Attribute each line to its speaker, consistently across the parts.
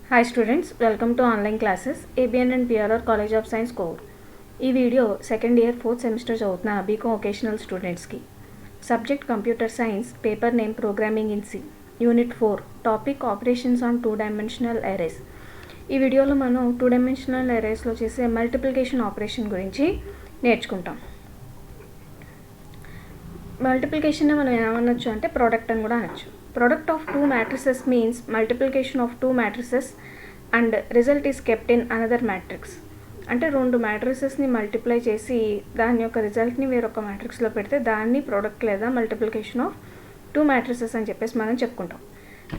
Speaker 1: Hi students, welcome to online classes ABN and PRR College of Science Core. ఈ video second year fourth semester చదువుతున్న BCom vocational స్టూడెంట్స్కి. Subject computer science, paper name programming in C, unit 4, topic operations on 2 dimensional arrays. ఈ వీడియోలో మనం 2 dimensional అరేస్లో చేసే multiplication operation గురించి నేర్చుకుంటాం. Multiplication మనం ఏమనొచ్చు అంటే ప్రోడక్ట్ అని కూడా అనొచ్చు. Product of two matrices means multiplication of two matrices and result is kept in another matrix. అంటే రెండు మ్యాట్రిసెస్ని మల్టిప్లై చేసి దాని యొక్క రిజల్ట్ని వేరొక మ్యాట్రిక్స్లో పెడితే దాన్ని ప్రోడక్ట్ లేదా మల్టిప్లికేషన్ ఆఫ్ టూ మ్యాట్రిసెస్ అని చెప్పేసి మనం చెప్పుకుంటాం.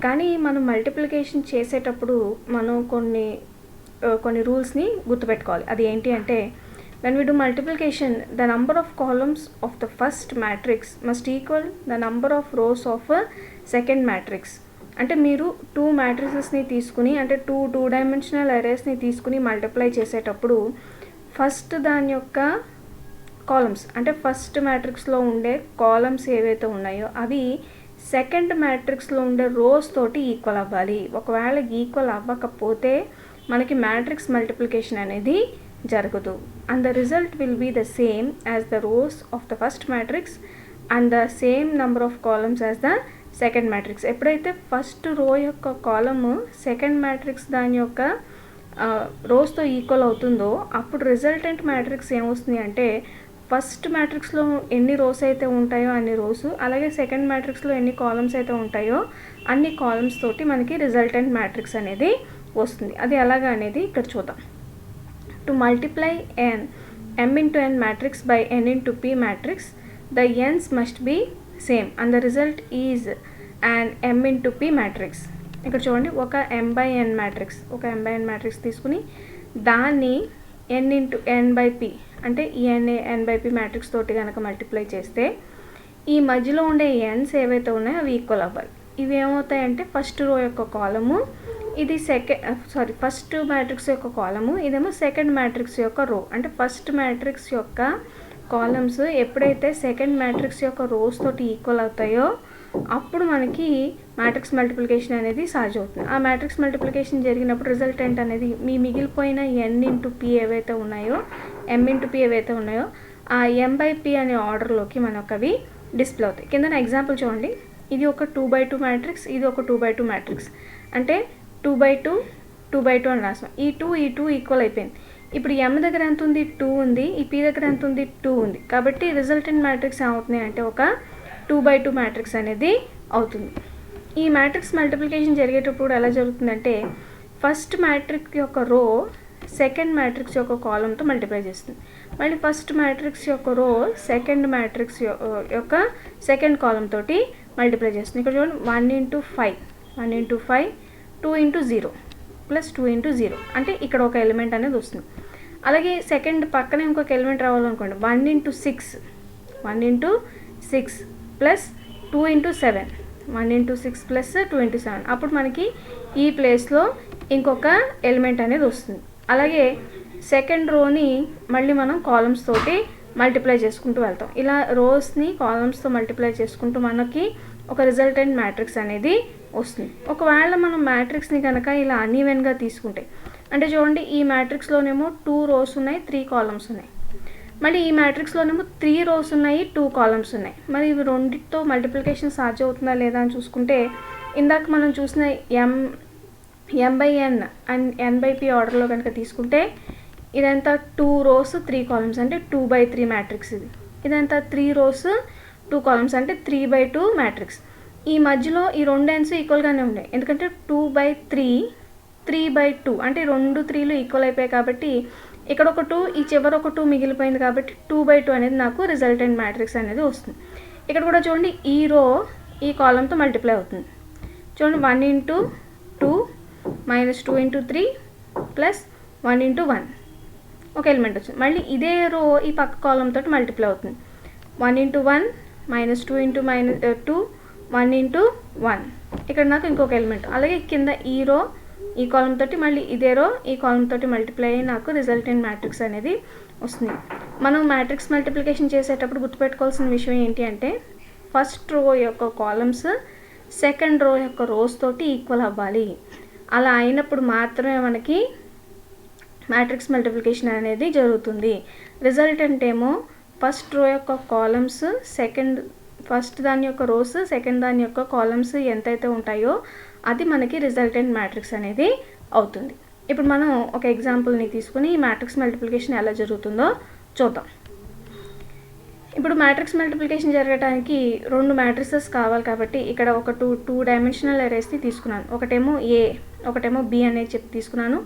Speaker 1: కానీ మనం మల్టిప్లికేషన్ చేసేటప్పుడు మనం కొన్ని రూల్స్ని గుర్తుపెట్టుకోవాలి. అది ఏంటి అంటే, when we do multiplication, the number of columns of the first matrix must equal the number of rows of a second matrix. అంటే మీరు టూ మ్యాట్రిసెస్ని తీసుకుని, అంటే టూ డైమెన్షనల్ అరేస్ని తీసుకుని మల్టిప్లై చేసేటప్పుడు ఫస్ట్ దాని యొక్క కాలమ్స్, అంటే ఫస్ట్ మ్యాట్రిక్స్లో ఉండే కాలమ్స్ ఏవైతే ఉన్నాయో అవి సెకండ్ మ్యాట్రిక్స్లో ఉండే రోస్ తోటి ఈక్వల్ అవ్వాలి. ఒకవేళ ఈక్వల్ అవ్వకపోతే మనకి మ్యాట్రిక్స్ మల్టిప్లికేషన్ అనేది జరగదు. And the result will be the same as the rows of the first matrix and the same number of columns as the second matrix. ఎప్పుడైతే ఫస్ట్ రో యొక్క కాలము సెకండ్ మ్యాట్రిక్స్ దాని యొక్క రోస్తో equal అవుతుందో అప్పుడు resultant matrix ఏమొస్తుంది అంటే, first మ్యాట్రిక్స్లో ఎన్ని రోస్ అయితే ఉంటాయో అన్ని రోస్, అలాగే సెకండ్ మ్యాట్రిక్స్లో ఎన్ని కాలమ్స్ అయితే ఉంటాయో అన్ని కాలమ్స్ తోటి మనకి రిజల్టెంట్ మ్యాట్రిక్స్ అనేది వస్తుంది. అది ఎలాగా అనేది ఇక్కడ చూద్దాం. To multiply n m into n matrix by n into p matrix, the n's must be same and the result is an m into p matrix. ఇక్కడ చూడండి, ఒక m by n మ్యాట్రిక్స్ తీసుకుని దాన్ని n into n by p, అంటే ఈ n by p matrix తోటి కనుక multiply చేస్తే ఈ మధ్యలో ఉండే n's ఏవైతే ఉన్నాయో అవి ఈక్వల్ అవ్వాలి. ఇవి ఏమవుతాయంటే ఫస్ట్ రో యొక్క కాలము, ఇది ఫస్ట్ మ్యాట్రిక్స్ యొక్క కాలము, ఇదేమో సెకండ్ మ్యాట్రిక్స్ యొక్క రో. అంటే ఫస్ట్ మ్యాట్రిక్స్ యొక్క కాలమ్స్ ఎప్పుడైతే సెకండ్ మ్యాట్రిక్స్ యొక్క రోస్ తోటి ఈక్వల్ అవుతాయో అప్పుడు మనకి మ్యాట్రిక్స్ మల్టిప్లికేషన్ అనేది సాధ్యమవుతుంది. ఆ మ్యాట్రిక్స్ మల్టిప్లికేషన్ జరిగినప్పుడు రిజల్టెంట్ అనేది మిగిలిపోయిన n ఇంటూ p ఏవైతే ఉన్నాయో, m ఇంటూ p ఏవైతే ఉన్నాయో ఆ m by p అనే ఆర్డర్లోకి మనకు అవి డిస్ప్లే అవుతాయి. కింద ఎగ్జాంపుల్ చూడండి, ఇది ఒక 2x2 మ్యాట్రిక్స్, ఇది ఒక 2x2 మ్యాట్రిక్స్. అంటే 2x2 అని రాసాం. ఈ 2 ఈక్వల్ అయిపోయింది. ఇప్పుడు m దగ్గర ఎంత ఉంది? 2 ఉంది. ఈ p దగ్గర ఎంత ఉంది? 2 ఉంది. కాబట్టి రిజల్టెంట్ మ్యాట్రిక్స్ ఏమవుతుంది అంటే ఒక 2x2 మ్యాట్రిక్స్ అనేది అవుతుంది. ఈ మ్యాట్రిక్స్ మల్టిప్లికేషన్ జరిగేటప్పుడు ఎలా జరుగుతుందంటే, ఫస్ట్ మ్యాట్రిక్స్ యొక్క రో సెకండ్ మ్యాట్రిక్స్ యొక్క కాలంతో మల్టిప్లై చేస్తుంది. మళ్ళీ ఫస్ట్ మ్యాట్రిక్స్ యొక్క రో సెకండ్ మ్యాట్రిక్స్ యొక్క సెకండ్ కాలం తోటి మల్టిప్లై చేస్తుంది. ఇక్కడ చూడండి, 1 into 5 2 into 0 ప్లస్ 2 into 0, అంటే ఇక్కడ ఒక ఎలిమెంట్ అనేది వస్తుంది. అలాగే సెకండ్ పక్కన ఇంకొక ఎలిమెంట్ రావాలనుకోండి, 1 into 6 plus 2 into 7, 1 into 6 plus 2 into 7, అప్పుడు మనకి ఈ ప్లేస్లో ఇంకొక ఎలిమెంట్ అనేది వస్తుంది. అలాగే సెకండ్ రోని మళ్ళీ మనం కాలమ్స్ తోటి మల్టిప్లై చేసుకుంటూ వెళ్తాం. ఇలా రోస్ని కాలమ్స్తో మల్టిప్లై చేసుకుంటూ మనకి ఒక రిజల్టెంట్ మ్యాట్రిక్స్ అనేది వస్తుంది. ఒకవేళ మనం మ్యాట్రిక్స్ని కనుక ఇలా అన్ఈవెన్గా తీసుకుంటే, అంటే చూడండి, ఈ మ్యాట్రిక్స్లోనేమో 2 రోస్ ఉన్నాయి, 3 కాలమ్స్ ఉన్నాయి. మళ్ళీ ఈ మ్యాట్రిక్స్లోనేమో 3 రోస్ ఉన్నాయి, 2 కాలమ్స్ ఉన్నాయి. మరి ఇవి రెండింటితో మల్టిప్లికేషన్ సాధ్యం అవుతుందా లేదా అని చూసుకుంటే, ఇందాక మనం చూసిన m by n and n by p ఆర్డర్లో కనుక తీసుకుంటే ఇదంతా 2 రోస్ 3 కాలమ్స్, అంటే 2/3 మ్యాట్రిక్స్. ఇదంతా 3 రోస్ 2 కాలమ్స్, అంటే 3/2 మ్యాట్రిక్స్. ఈ మధ్యలో ఈ రెండు ఎన్స్ ఈక్వల్గానే ఉన్నాయి, ఎందుకంటే 2/3 3/2, అంటే 2 3లు ఈక్వల్ అయిపోయాయి. కాబట్టి ఇక్కడ ఒక 2, ఈ చివరి ఒక 2 మిగిలిపోయింది. కాబట్టి 2/2 అనేది నాకు రిజల్టెంట్ మ్యాట్రిక్స్ అనేది వస్తుంది. ఇక్కడ కూడా చూడండి, ఈ రో ఈ కాలంతో మల్టిప్లై అవుతుంది. చూడండి, 1 into 2 minus 2 into 3 plus 1 into 1 ఒక ఎలిమెంట్ వచ్చింది. మళ్ళీ ఇదే రో ఈ పక్క కాలం తోటి మల్టిప్లై అవుతుంది. 1 into 1 మైనస్ 2 into -2 1 into 1, ఇక్కడ నాకు ఇంకొక ఎలిమెంట్. అలాగే కింద ఈ రో ఈ కాలం తోటి మళ్ళీ ఇదే రో ఈ కాలం తోటి మల్టిప్లై అయ్యి నాకు రిజల్టెంట్ మ్యాట్రిక్స్ అనేది వస్తుంది. మనం మ్యాట్రిక్స్ మల్టిప్లికేషన్ చేసేటప్పుడు గుర్తుపెట్టుకోవాల్సిన విషయం ఏంటి అంటే, ఫస్ట్ రో యొక్క కాలమ్స్ సెకండ్ రో యొక్క రోస్ తోటి ఈక్వల్ అవ్వాలి. అలా అయినప్పుడు మాత్రమే మనకి మ్యాట్రిక్స్ మల్టిప్లికేషన్ అనేది జరుగుతుంది. రిజల్టెంట్ ఏమో ఫస్ట్ రో యొక్క కాలమ్స్ ఫస్ట్ దాని యొక్క రోస్ సెకండ్ దాని యొక్క కాలమ్స్ ఎంతైతే ఉంటాయో అది మనకి రిజల్టెంట్ మ్యాట్రిక్స్ అనేది అవుతుంది. ఇప్పుడు మనం ఒక ఎగ్జాంపుల్ని తీసుకుని ఈ మ్యాట్రిక్స్ మల్టిప్లికేషన్ ఎలా జరుగుతుందో చూద్దాం. ఇప్పుడు మ్యాట్రిక్స్ మల్టిప్లికేషన్ జరగడానికి 2 మ్యాట్రిసెస్ కావాలి కాబట్టి ఇక్కడ ఒక టూ డైమెన్షనల్ అరేస్ని తీసుకున్నాను. ఒకటేమో ఏ, ఒకటేమో బి అనేది చెప్పి తీసుకున్నాను.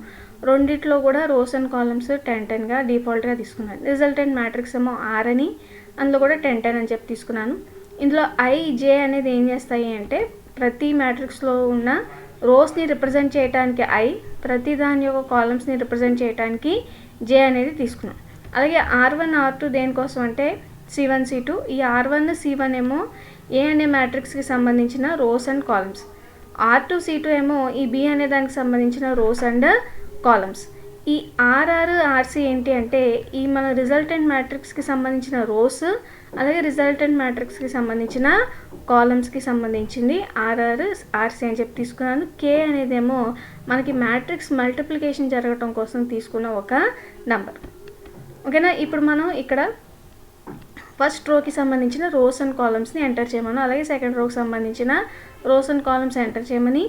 Speaker 1: రెండిట్లో కూడా రోస్ అండ్ కాలమ్స్ 10-10గా డిఫాల్ట్గా తీసుకున్నాను. రిజల్టెంట్ మ్యాట్రిక్స్ ఏమో ఆర్ అని, అందులో కూడా 10-10 అని చెప్పి తీసుకున్నాను. ఇందులో ఐ, జే అనేది ఏం చేస్తాయి అంటే ప్రతి మ్యాట్రిక్స్లో ఉన్న రోస్ని రిప్రజెంట్ చేయడానికి ఐ, ప్రతి దాని యొక్క కాలమ్స్ని రిప్రజెంట్ చేయడానికి జే అనేది తీసుకున్నాం. అలాగే R1 R2 దేనికోసం అంటే C1 C2. ఈ R1 C1 ఏమో ఏ అనే మ్యాట్రిక్స్కి సంబంధించిన rose and columns, R2 C2 ఏమో ఈ బి అనే దానికి సంబంధించిన రోస్ అండ్ కాలమ్స్. ఈ ఆర్ఆర్ ఆర్సీ ఏంటి అంటే ఈ మన రిజల్టెంట్ మ్యాట్రిక్స్కి సంబంధించిన రోస్ అలాగే రిజల్టెంట్ మ్యాట్రిక్స్కి సంబంధించిన కాలమ్స్కి సంబంధించింది ఆర్ఆర్ ఆర్సీ అని చెప్పి తీసుకున్నాను. కే అనేదేమో మనకి మ్యాట్రిక్స్ మల్టిప్లికేషన్ జరగటం కోసం తీసుకున్న ఒక నంబర్. ఓకేనా. ఇప్పుడు మనం ఇక్కడ ఫస్ట్ రోకి సంబంధించిన రోస్ అండ్ కాలమ్స్ని ఎంటర్ చేయమని, అలాగే సెకండ్ రోకి సంబంధించిన రోస్ అండ్ కాలమ్స్ ఎంటర్ చేయమని.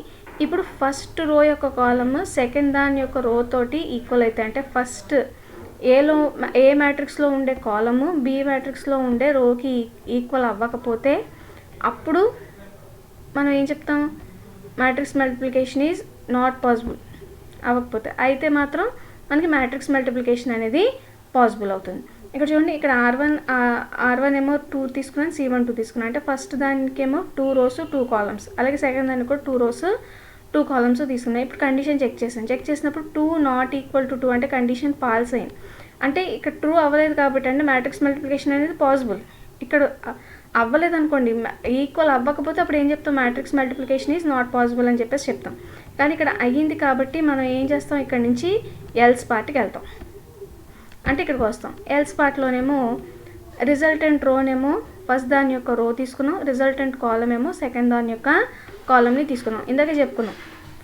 Speaker 1: ఇప్పుడు ఫస్ట్ రో యొక్క కాలమ్ సెకండ్ దాని యొక్క రో తోటి ఈక్వల్ అయితే అంటే ఫస్ట్ ఏ మ్యాట్రిక్స్లో ఉండే కాలము బి మ్యాట్రిక్స్లో ఉండే రోకి ఈక్వల్ అవ్వకపోతే అప్పుడు మనం ఏం చెప్తాం, matrix multiplication is not possible. అవ్వకపోతే అయితే మాత్రం మనకి మ్యాట్రిక్స్ మల్టిప్లికేషన్ అనేది పాసిబుల్ అవుతుంది. ఇక్కడ చూడండి, ఇక్కడ R1 ఏమో 2 తీసుకున్నాను, C1 2 తీసుకున్నాను. అంటే ఫస్ట్ దానికేమో 2 rows 2 columns, అలాగే సెకండ్ దానికి కూడా 2 rows 2 columns తీసుకున్నాయి. ఇప్పుడు కండిషన్ చెక్ చేశాను. చెక్ చేసినప్పుడు 2 నాట్ ఈక్వల్ టు 2 అంటే కండిషన్ ఫాల్స్ అయింది. అంటే ఇక్కడ ట్రూ అవ్వలేదు కాబట్టి అంటే మ్యాట్రిక్స్ మల్టిప్లికేషన్ అనేది పాసిబుల్. ఇక్కడ అవ్వలేదు అనుకోండి, ఈక్వల్ అవ్వకపోతే అప్పుడు ఏం చెప్తాం, matrix multiplication is not possible అని చెప్పేసి చెప్తాం. కానీ ఇక్కడ అయ్యింది కాబట్టి మనం ఏం చేస్తాం, ఇక్కడ నుంచి ఎల్స్ పార్ట్కి వెళ్తాం. అంటే ఇక్కడికి వస్తాం. ఎల్స్ పార్ట్లోనేమో రిజల్టెంట్ రోనేమో ఫస్ట్ దాని యొక్క రో తీసుకున్నాం, రిజల్టెంట్ కాలమ్ ఏమో సెకండ్ దాని యొక్క కాలమ్ని తీసుకున్నాం. ఇందాకే చెప్పుకున్నాం,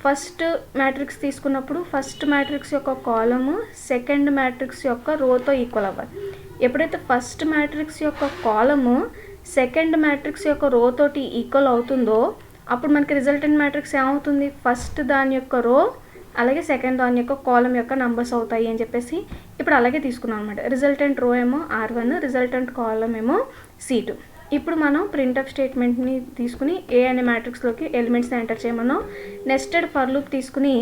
Speaker 1: ఫస్ట్ మ్యాట్రిక్స్ తీసుకున్నప్పుడు ఫస్ట్ మ్యాట్రిక్స్ యొక్క కాలము సెకండ్ మ్యాట్రిక్స్ యొక్క రోతో ఈక్వల్ అవ్వాలి. ఎప్పుడైతే ఫస్ట్ మ్యాట్రిక్స్ యొక్క కాలము సెకండ్ మ్యాట్రిక్స్ యొక్క రో తోటి ఈక్వల్ అవుతుందో అప్పుడు మనకి రిజల్టెంట్ మ్యాట్రిక్స్ ఏమవుతుంది, ఫస్ట్ దాని యొక్క రో అలాగే సెకండ్ దాని యొక్క కాలం యొక్క నంబర్స్ అవుతాయి అని చెప్పేసి ఇప్పుడు అలాగే తీసుకున్నాం అనమాట. రిజల్టెంట్ రో ఏమో R1, రిజల్టెంట్ కాలం ఏమో C2. ఇప్పుడు మనం ప్రింట్అప్ స్టేట్మెంట్ని తీసుకుని ఏ అనే మ్యాట్రిక్స్లోకి ఎలిమెంట్స్ని ఎంటర్ చేయమన్నాం. నెస్టెడ్ ఫర్ లూప్ తీసుకుని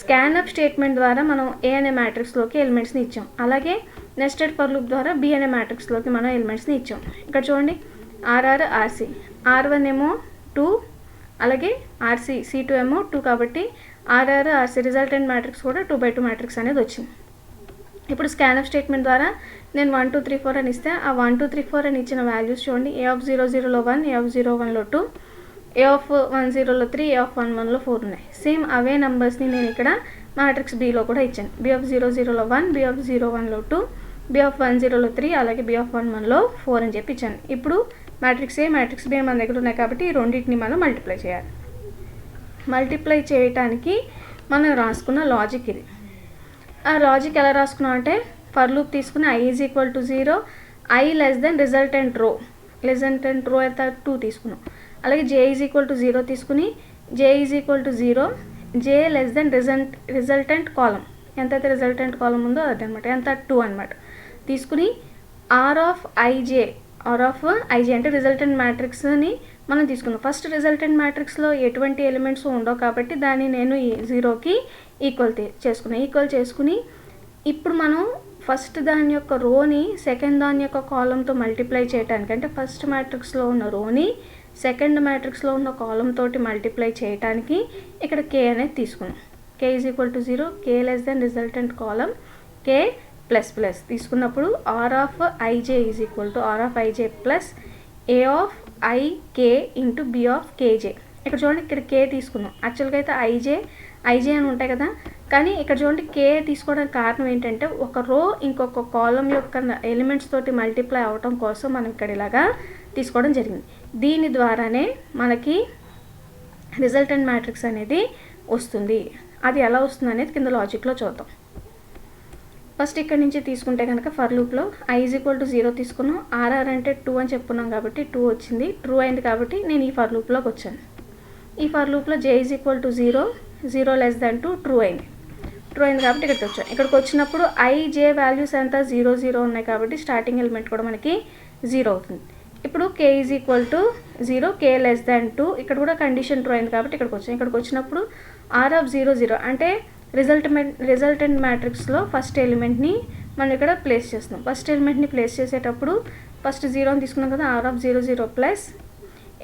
Speaker 1: స్కాన్అప్ స్టేట్మెంట్ ద్వారా మనం ఏ అనే మ్యాట్రిక్స్లోకి ఎలిమెంట్స్ని ఇచ్చాం. అలాగే నెస్టెడ్ ఫర్ లూప్ ద్వారా బి అనే మ్యాట్రిక్స్లోకి మనం ఎలిమెంట్స్ని ఇచ్చాం. ఇక్కడ చూడండి, ఆర్ఆర్ ఆర్సీ, R1 ఏమో 2 అలాగే ఆర్సీ C2 ఏమో 2 కాబట్టి ఆర్ఆర్ ఆర్సీ రిజల్టెంట్ మ్యాట్రిక్స్ కూడా 2/2 మ్యాట్రిక్స్ అనేది వచ్చింది. ఇప్పుడు స్కాన్అప్ స్టేట్మెంట్ ద్వారా నేను 1 2 3 4 అని ఇస్తే ఆ 1 2 3 4 అని ఇచ్చిన వాల్యూస్ చూడండి, A00లో 1, A01లో 2, A10లో 3, A11లో 4 ఉన్నాయి. సేమ్ అవే నెంబర్స్ని నేను ఇక్కడ మ్యాట్రిక్స్ బిలో కూడా ఇచ్చాను. B00లో 1, B01లో 2, B10లో 3 అలాగే B11లో 4 అని చెప్పి ఇచ్చాను. ఇప్పుడు మ్యాట్రిక్స్ ఏ మ్యాట్రిక్స్ బి మన దగ్గర ఉన్నాయి కాబట్టి ఈ రెండింటిని మనం మల్టిప్లై చేయాలి. మల్టిప్లై చేయటానికి మనం రాసుకున్న లాజిక్ ఇది. ఆ లాజిక్ ఎలా రాసుకున్నాం అంటే ఫర్ లూప్ తీసుకుని I is equal to 0, I less than resultant రో అయితే 2 తీసుకున్నాం. అలాగే J ఈజ్ ఈక్వల్ టు 0 తీసుకుని J is equal to 0, J less than resultant column ఎంతైతే రిజల్టెంట్ కాలం ఉందో అది అనమాట, ఎంత 2 అనమాట తీసుకుని R ఆఫ్ ఐజే అంటే రిజల్టెంట్ మ్యాట్రిక్స్ని మనం తీసుకున్నాం. ఫస్ట్ రిజల్టెంట్ మ్యాట్రిక్స్లో ఎటువంటి ఎలిమెంట్స్ ఉండవు కాబట్టి దాన్ని నేను 0కి ఈక్వల్ చేసుకుని ఇప్పుడు మనం ఫస్ట్ దాని యొక్క రోని సెకండ్ దాని యొక్క కాలంతో మల్టిప్లై చేయడానికి అంటే ఫస్ట్ మ్యాట్రిక్స్లో ఉన్న రోని సెకండ్ మ్యాట్రిక్స్లో ఉన్న కాలం తోటి మల్టిప్లై చేయడానికి ఇక్కడ K అనేది తీసుకున్నాం. K is equal to 0, K less than resultant column, K plus తీసుకున్నప్పుడు R of i j is equal to R of i j plus A of i k into B of k j. ఇక్కడ చూడండి, ఇక్కడ K తీసుకున్నాం. యాక్చువల్గా అయితే ఐజే అని ఉంటాయి కదా, కానీ ఇక్కడ చూడండి K తీసుకోవడానికి కారణం ఏంటంటే ఒక రో ఇంకొక కాలం యొక్క ఎలిమెంట్స్ తోటి మల్టిప్లై అవటం కోసం మనం ఇక్కడ ఇలాగా తీసుకోవడం జరిగింది. దీని ద్వారానే మనకి రిజల్టెంట్ మ్యాట్రిక్స్ అనేది వస్తుంది. అది ఎలా వస్తుంది అనేది కింద లాజిక్లో చూద్దాం. ఫస్ట్ ఇక్కడ నుంచి తీసుకుంటే కనుక ఫర్ లూప్లో i = 0 తీసుకున్నాం. ఆర్ఆర్ అంటే 2 అని చెప్పుకున్నాం కాబట్టి 2 వచ్చింది, ట్రూ అయింది కాబట్టి నేను ఈ ఫర్ లూప్లోకి వచ్చాను. ఈ ఫర్ లూప్లో j = 0, 0 <2 ట్రూ అయింది. ట్రూ అయింది కాబట్టి ఇక్కడికి వచ్చాను. ఇక్కడికి వచ్చినప్పుడు i, j వాల్యూస్ ఎంత 0, 0 ఉన్నాయి కాబట్టి స్టార్టింగ్ ఎలిమెంట్ కూడా మనకి 0 అవుతుంది. ఇప్పుడు k = 0, k <2 ఇక్కడ కూడా కండిషన్ ట్రూ అయింది కాబట్టి ఇక్కడికి వచ్చాను. ఇక్కడికి వచ్చినప్పుడు r(0, 0) అంటే రిజల్టెంట్ మ్యాట్రిక్స్లో ఫస్ట్ ఎలిమెంట్ని మనం ఇక్కడ ప్లేస్ చేస్తున్నాం. ఫస్ట్ ఎలిమెంట్ని ప్లేస్ చేసేటప్పుడు ఫస్ట్ 0 అని తీసుకున్నాం కదా, r(0, 0) plus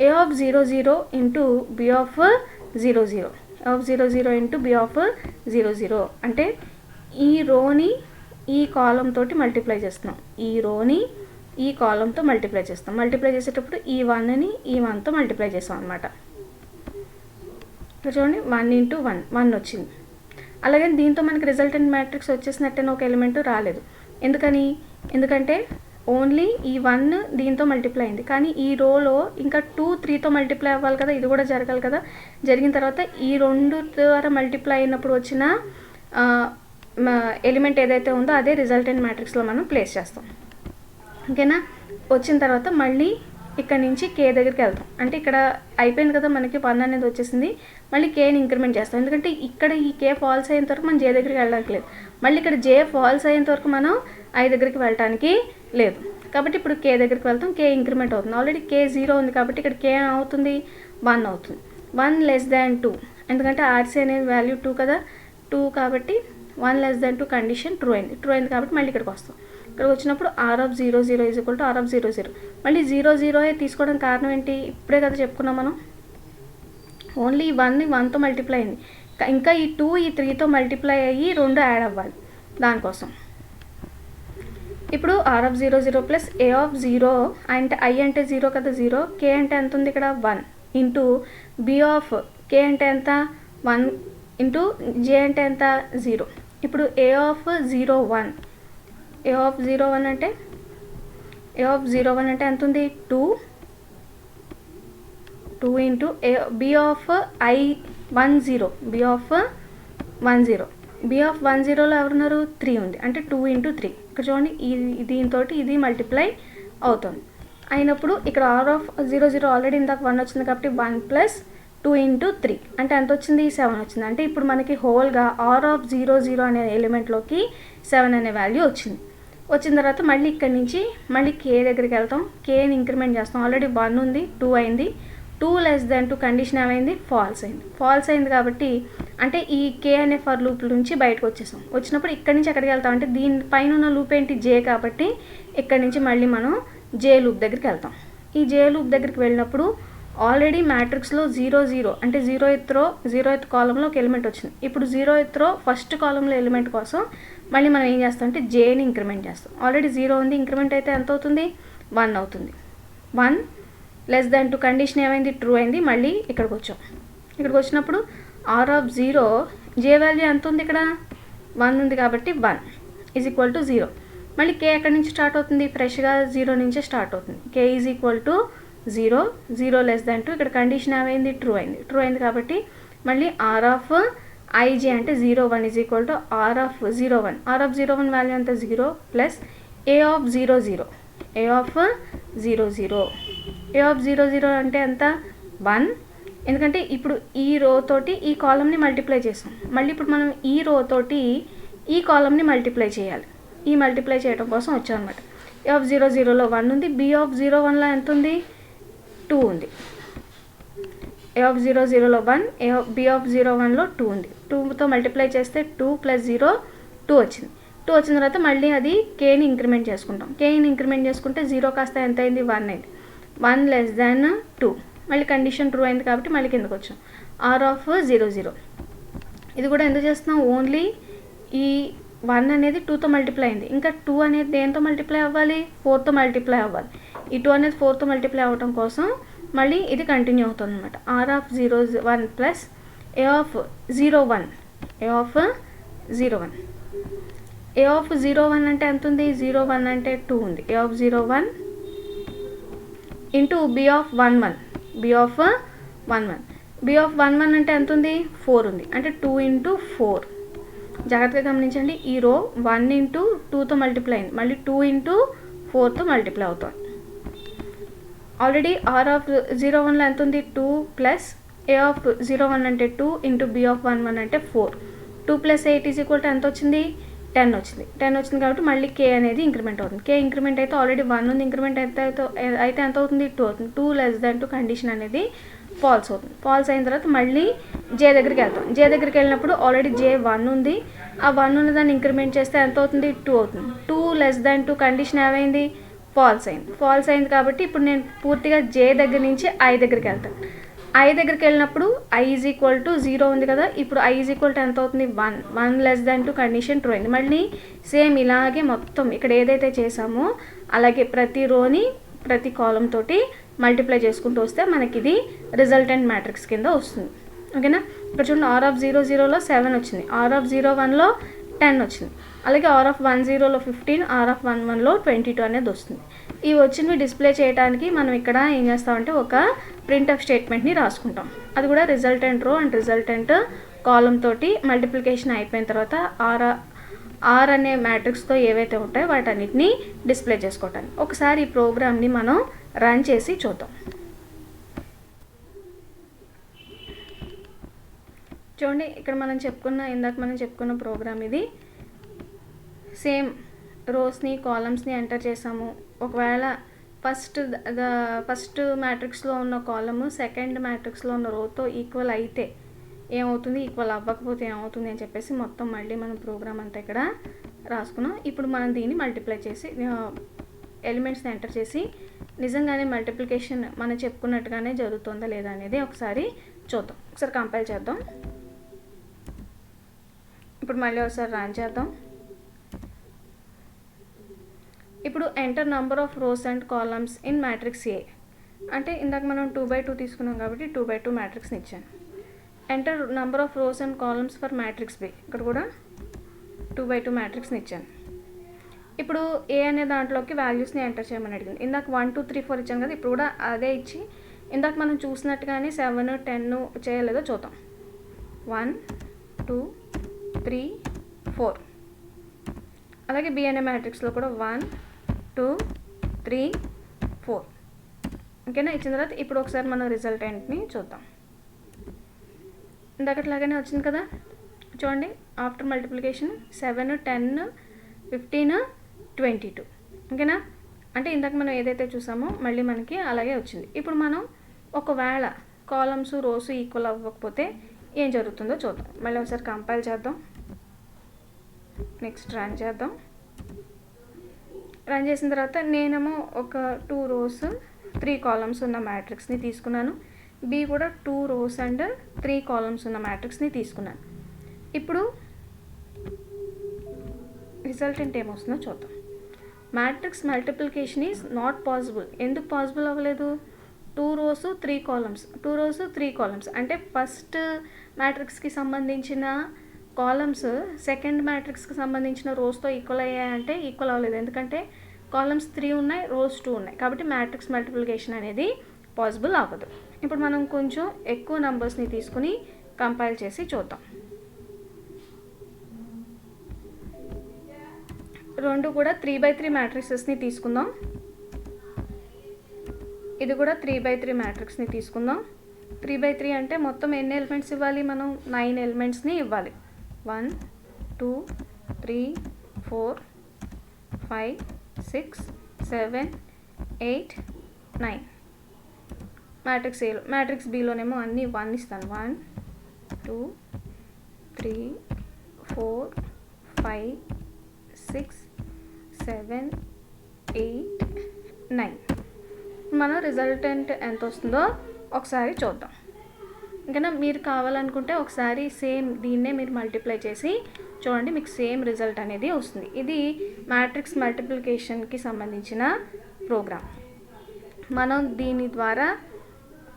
Speaker 1: a(0, 0) into b(0, 0) a(0, 0) into b(0, 0) అంటే ఈ రోని ఈ కాలం తోటి మల్టిప్లై చేస్తున్నాం. ఈ రోని ఈ కాలంతో మల్టిప్లై చేస్తాం. మల్టిప్లై చేసేటప్పుడు ఈ 1ని ఈ 1తో మల్టిప్లై చేస్తాం అనమాట. చూడండి 1 × 1, 1 వచ్చింది. అలాగే దీంతో మనకి రిజల్టెంట్ మ్యాట్రిక్స్ వచ్చేసినట్టేనా ఒక ఎలిమెంట్ రాలేదు. ఎందుకంటే ఓన్లీ ఈ 1 దీంతో మల్టిప్లై అయింది, కానీ ఈ రోలో ఇంకా 2, 3తో మల్టిప్లై అవ్వాలి కదా, ఇది కూడా జరగాలి కదా. జరిగిన తర్వాత ఈ 2 ద్వారా మల్టిప్లై అయినప్పుడు వచ్చిన ఎలిమెంట్ ఏదైతే ఉందో అదే రిజల్టెంట్ మ్యాట్రిక్స్లో మనం ప్లేస్ చేస్తాం. ఓకేనా. వచ్చిన తర్వాత మళ్ళీ ఇక్కడ నుంచి k దగ్గరికి వెళ్తాం. అంటే ఇక్కడ అయిపోయింది కదా, మనకి 1 అనేది వచ్చేసింది. మళ్ళీ kని ఇంక్రిమెంట్ చేస్తాం, ఎందుకంటే ఇక్కడ ఈ k ఫాల్స్ అయ్యేంత వరకు మనం j దగ్గరికి వెళ్ళడానికి లేదు. మళ్ళీ ఇక్కడ j ఫాల్స్ అయ్యేంత వరకు మనం i దగ్గరికి వెళ్ళడానికి లేదు. కాబట్టి ఇప్పుడు k దగ్గరికి వెళ్తాం, k ఇంక్రిమెంట్ అవుతుంది. ఆల్రెడీ k 0 ఉంది కాబట్టి ఇక్కడ k అవుతుంది 1 అవుతుంది. 1 <2 ఎందుకంటే RC అనే వాల్యూ 2 కదా, 2 కాబట్టి 1 <2 కండిషన్ ట్రూ అయింది. ట్రూ అయింది కాబట్టి మళ్ళీ ఇక్కడికి వస్తాం. ఇక్కడికి వచ్చినప్పుడు r(0, 0) = r(0, 0) మళ్ళీ 0, 0 తీసుకోవడానికి కారణం ఏంటి, ఇప్పుడే కదా చెప్పుకున్నాం మనం, ఓన్లీ 1ని 1తో మల్టిప్లై అయింది. ఇంకా ఈ 2 ఈ 3తో మల్టిప్లై అయ్యి 2 యాడ్ అవ్వాలి దానికోసం. ఇప్పుడు r(0, 0) ప్లస్ a(0) అంటే i అంటే 0 కదా, 0, k అంటే ఎంత ఉంది ఇక్కడ 1 ఇంటూ b(k) అంటే ఎంత 1 ఇంటూ j అంటే ఎంత 0. ఇప్పుడు a(0, 1) అంటే a(0, 1) అంటే ఎంత ఉంది 2 ఇంటూ b(10), b(10)లో ఎవరున్నారు 3 ఉంది, అంటే 2 × 3. ఇక్కడ చూడండి దీంతో ఇది మల్టిప్లై అవుతుంది అయినప్పుడు ఇక్కడ r(0, 0) ఆల్రెడీ ఇందాక 1 వచ్చింది కాబట్టి 1 + 2 × 3 అంటే ఎంత వచ్చింది 7 వచ్చింది. అంటే ఇప్పుడు మనకి హోల్గా r(0, 0) అనే ఎలిమెంట్లోకి 7 అనే వాల్యూ వచ్చింది. వచ్చిన తర్వాత మళ్ళీ ఇక్కడ నుంచి మళ్ళీ k దగ్గరికి వెళ్తాం, kని ఇంక్రిమెంట్ చేస్తాం. ఆల్రెడీ 1 ఉంది, 2 అయింది. 2 <2 కండిషన్ ఏమైంది ఫాల్స్ అయింది కాబట్టి అంటే ఈ k అనే ఫర్ లూప్ నుంచి బయటకు వచ్చేసాం. వచ్చినప్పుడు ఇక్కడ నుంచి ఎక్కడికి వెళ్తాం అంటే దీని పైన ఉన్న లూప్ ఏంటి j కాబట్టి ఇక్కడ నుంచి మళ్ళీ మనం j లూప్ దగ్గరికి వెళ్తాం. ఈ j లూప్ దగ్గరికి వెళ్ళినప్పుడు ఆల్రెడీ మ్యాట్రిక్స్లో 0, 0 అంటే 0th కాలంలో ఒక ఎలిమెంట్ వచ్చింది. ఇప్పుడు 0th రో ఫస్ట్ కాలంలో ఎలిమెంట్ కోసం మళ్ళీ మనం ఏం చేస్తాం అంటే jని ఇంక్రిమెంట్ చేస్తాం. ఆల్రెడీ 0 ఉంది, ఇంక్రిమెంట్ అయితే ఎంత అవుతుంది 1 అవుతుంది. 1 <2 కండిషన్ ఏమైంది ట్రూ అయింది. మళ్ళీ ఇక్కడికి వచ్చాం. ఇక్కడికి వచ్చినప్పుడు r(0) j వాల్యూ ఎంత ఉంది ఇక్కడ 1 ఉంది కాబట్టి 1 = 0. మళ్ళీ k ఎక్కడి నుంచి స్టార్ట్ అవుతుంది, ఫ్రెష్గా 0 నుంచే స్టార్ట్ అవుతుంది. k = 0, 0 <2 ఇక్కడ కండిషన్ ఏమైంది ట్రూ అయింది కాబట్టి మళ్ళీ r(ij) అంటే 0, 1 = r(0, 1) r(0, 1) వాల్యూ అంతా 0 ప్లస్ a(0, 0) a(0, 0) అంటే ఎంత 1. ఎందుకంటే ఇప్పుడు ఈ రో తోటి ఈ కాలంని మల్టిప్లై చేసాం. మళ్ళీ ఇప్పుడు మనం ఈ రో తోటి ఈ కాలంని మల్టిప్లై చేయాలి. ఈ మల్టిప్లై చేయడం కోసం వచ్చాం అనమాట. a(0, 0)లో 1 ఉంది, b(0, 1)లో ఎంత ఉంది 2 ఉంది. a(0, 0)లో 1, b(0, 1)లో 2 ఉంది. 2తో మల్టిప్లై చేస్తే 2 + 0 2 వచ్చింది. 2 వచ్చిన తర్వాత మళ్ళీ అది kని ఇంక్రిమెంట్ చేసుకుంటాం. kని ఇంక్రిమెంట్ చేసుకుంటే 0 కాస్త ఎంత అయింది 1 అయింది. 1 <2 మళ్ళీ కండిషన్ ట్రూ అయింది కాబట్టి మళ్ళీ కిందకు వచ్చాం. r(0, 0) ఇది కూడా ఎందుకు చేస్తున్నాం, ఓన్లీ ఈ 1 అనేది 2తో మల్టిప్లై అయింది. ఇంకా 2 అనేది దేంతో మల్టిప్లై అవ్వాలి 4తో మల్టిప్లై అవ్వాలి. ఈ 2 అనేది 4తో మల్టిప్లై అవ్వడం కోసం మళ్ళీ ఇది కంటిన్యూ అవుతుంది అనమాట. r(0, 1) ప్లస్ a(0, 1) a(0, 1) అంటే ఎంత ఉంది 0, 1 అంటే 2 ఉంది. a(0, 1) into b(1, 1) B of 1 1 అంటే ఎంత ఉంది, 4 ఉంది, అంటే 2 into 4. జాగ్రత్తగా గమనించండి, ఈ రో 1 into 2తో మల్టిప్లై అయింది, మళ్ళీ 2 into 4తో మల్టిప్లై అవుతుంది. ఆల్రెడీ ఆర్ ఆఫ్ 0 1లో ఎంత ఉంది, 2 ప్లస్ ఏ ఆఫ్ 0 1 అంటే 2 ఇంటూ బి ఆఫ్ 1 1 అంటే 4. 2 + 8 = ఎంత వచ్చింది, 10 వచ్చింది. 10 వచ్చింది కాబట్టి మళ్ళీ కే అనేది ఇంక్రిమెంట్ అవుతుంది. కే ఇంక్రిమెంట్ అయితే ఆల్రెడీ 1 ఉంది, ఇంక్రిమెంట్ అయితే ఎంత అవుతుంది, 2 అవుతుంది. 2 < 2 కండిషన్ అనేది ఫాల్స్ అవుతుంది. ఫాల్స్ అయిన తర్వాత మళ్ళీ జే దగ్గరికి వెళ్తాం. జే దగ్గరికి వెళ్ళినప్పుడు ఆల్రెడీ జే 1 ఉంది, ఆ 1 ఉన్న దాన్ని ఇంక్రిమెంట్ చేస్తే ఎంత అవుతుంది, 2 అవుతుంది. 2 < 2 కండిషన్ ఏమైంది, ఫాల్స్ అయింది. ఫాల్స్ అయింది కాబట్టి ఇప్పుడు నేను పూర్తిగా జే దగ్గర నుంచి ఐ దగ్గరికి వెళ్తాను. ఐ దగ్గరికి వెళ్ళినప్పుడు ఐ = 0 ఉంది కదా, ఇప్పుడు ఐ = ఎంత అవుతుంది, 1. 1 < 2 కండిషన్ ట్రూ అయింది. మళ్ళీ సేమ్ ఇలాగే మొత్తం ఇక్కడ ఏదైతే చేసామో అలాగే ప్రతి రోని ప్రతి కాలం తోటి మల్టిప్లై చేసుకుంటూ వస్తే మనకి ఇది రిజల్టెంట్ మ్యాట్రిక్స్ కింద వస్తుంది. ఓకేనా. ఇక్కడ చూడండి, ఆర్ ఆఫ్ 0 0లో 7 వచ్చింది, ఆర్ ఆఫ్ 0 1లో 10 వచ్చింది, అలాగే ఆర్ ఆఫ్ 1 0లో 15, ఆర్ ఆఫ్ 1 1లో 22 అనేది వస్తుంది. ఈ వచ్చినవి డిస్ప్లే చేయడానికి మనం ఇక్కడ ఏం చేస్తామంటే ఒక ప్రింట్ఎఫ్ స్టేట్మెంట్ని రాసుకుంటాం. అది కూడా రిజల్టెంట్ రో అండ్ రిజల్టెంట్ కాలం తోటి మల్టిప్లికేషన్ అయిపోయిన తర్వాత ఆర్ అనే మ్యాట్రిక్స్తో ఏవైతే ఉంటాయో వాటన్నిటిని డిస్ప్లే చేసుకోవటానికి. ఒకసారి ఈ ప్రోగ్రామ్ని మనం రన్ చేసి చూద్దాం. చూడండి, ఇక్కడ ఇందాక మనం చెప్పుకున్న ప్రోగ్రామ్ ఇది. సేమ్ రోస్ని కాలమ్స్ని ఎంటర్ చేసాము. ఒకవేళ ఫస్ట్ మ్యాట్రిక్స్లో ఉన్న కాలము సెకండ్ మ్యాట్రిక్స్లో ఉన్న రోతో ఈక్వల్ అయితే ఏమవుతుంది, ఈక్వల్ అవ్వకపోతే ఏమవుతుంది అని చెప్పేసి మొత్తం మళ్ళీ మనం ప్రోగ్రామ్ అంతా ఇక్కడ రాసుకున్నాం. ఇప్పుడు మనం దీన్ని మల్టిప్లై చేసి ఎలిమెంట్స్ని ఎంటర్ చేసి నిజంగానే మల్టిప్లికేషన్ మనం చెప్పుకున్నట్టుగానే జరుగుతుందా లేదా అనేది ఒకసారి చూద్దాం. ఒకసారి కంపైల్ చేద్దాం. ఇప్పుడు మళ్ళీ ఒకసారి రన్ చేద్దాం. ఇప్పుడు enter number of rows and columns in matrix A అంటే ఇందాక మనం 2/2 తీసుకున్నాం కాబట్టి 2/2 మ్యాట్రిక్స్ని ఇచ్చాను. Enter number of rows and columns for matrix B, ఇక్కడ కూడా 2/2 మ్యాట్రిక్స్ని ఇచ్చాను. ఇప్పుడు ఏ అనే దాంట్లోకి వాల్యూస్ని ఎంటర్ చేయమని అడిగింది. ఇందాక 1 2 3 4 ఇచ్చాను కదా, ఇప్పుడు కూడా అదే ఇచ్చి ఇందాక మనం చూసినట్టుగానే 7 10 చేయలేదో చూద్దాం. 1 2 3 4. అలాగే బి అనే మ్యాట్రిక్స్లో కూడా 1 2 3 4. ఓకేనా. ఇచ్చిన తర్వాత ఇప్పుడు ఒకసారి మనం రిజల్టెంట్ని చూద్దాం. ఇందాకట్లాగానే వచ్చింది కదా, చూడండి. After multiplication 7 10 15 22. ఓకేనా. అంటే ఇందాక మనం ఏదైతే చూసామో మళ్ళీ మనకి అలాగే వచ్చింది. ఇప్పుడు మనం ఒకవేళ కాలమ్స్ రోస్ ఈక్వల్ అవ్వకపోతే ఏం జరుగుతుందో చూద్దాం. మళ్ళీ ఒకసారి కంపైల్ చేద్దాం. నెక్స్ట్ రన్ చేద్దాం. రన్ చేసిన తర్వాత నేనేమో ఒక 2 rows 3 columns ఉన్న మ్యాట్రిక్స్ని తీసుకున్నాను. బి కూడా 2 rows అండ్ 3 columns ఉన్న మ్యాట్రిక్స్ని తీసుకున్నాను. ఇప్పుడు రిజల్టెంట్ ఏమొస్తుందో చూద్దాం. Matrix multiplication is not possible. ఎందుకు పాసిబుల్ అవ్వలేదు? 2 rows 3 columns, 2 rows 3 columns అంటే ఫస్ట్ మ్యాట్రిక్స్కి సంబంధించిన కాలమ్స్ సెకండ్ మ్యాట్రిక్స్కి సంబంధించిన రోస్తో ఈక్వల్ అయ్యాయంటే ఈక్వల్ అవ్వలేదు. ఎందుకంటే కాలమ్స్ 3 ఉన్నాయి, రోస్ 2 ఉన్నాయి. కాబట్టి మ్యాట్రిక్స్ మల్టిప్లికేషన్ అనేది పాసిబుల్ అవ్వదు. ఇప్పుడు మనం కొంచెం ఎక్కువ నంబర్స్ని తీసుకుని కంపైల్ చేసి చూద్దాం. రెండు కూడా 3/3 మ్యాట్రిక్సెస్ని తీసుకుందాం. ఇది కూడా 3/3 మ్యాట్రిక్స్ని తీసుకుందాం. 3/3 అంటే మొత్తం ఎన్ని ఎలిమెంట్స్ ఇవ్వాలి? మనం 9 ఎలిమెంట్స్ని ఇవ్వాలి. 1 2 3 4 5 6 7 8 9. మ్యాట్రిక్స్ ఏలో మ్యాట్రిక్స్ బిలోనేమో అన్నీ 1 ఇస్తాను. 1 2 3 4 5 6 7 8 9. మన రిజల్టెంట్ ఎంత వస్తుందో ఒకసారి చూద్దాం. ఇంకా మీరు కావాలనుకుంటే ఒకసారి సేమ్ దీన్నే మీరు మల్టిప్లై చేసి చూడండి, మీకు సేమ్ రిజల్ట్ అనేది వస్తుంది. ఇది మ్యాట్రిక్స్ మల్టిప్లికేషన్కి సంబంధించిన ప్రోగ్రామ్. మనం దీని ద్వారా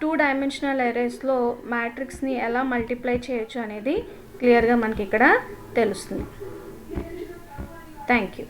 Speaker 1: 2 డైమెన్షనల్ అరేస్లో మ్యాట్రిక్స్ని ఎలా మల్టిప్లై చేయొచ్చు అనేది క్లియర్గా మనకి ఇక్కడ తెలుస్తుంది. Thank you.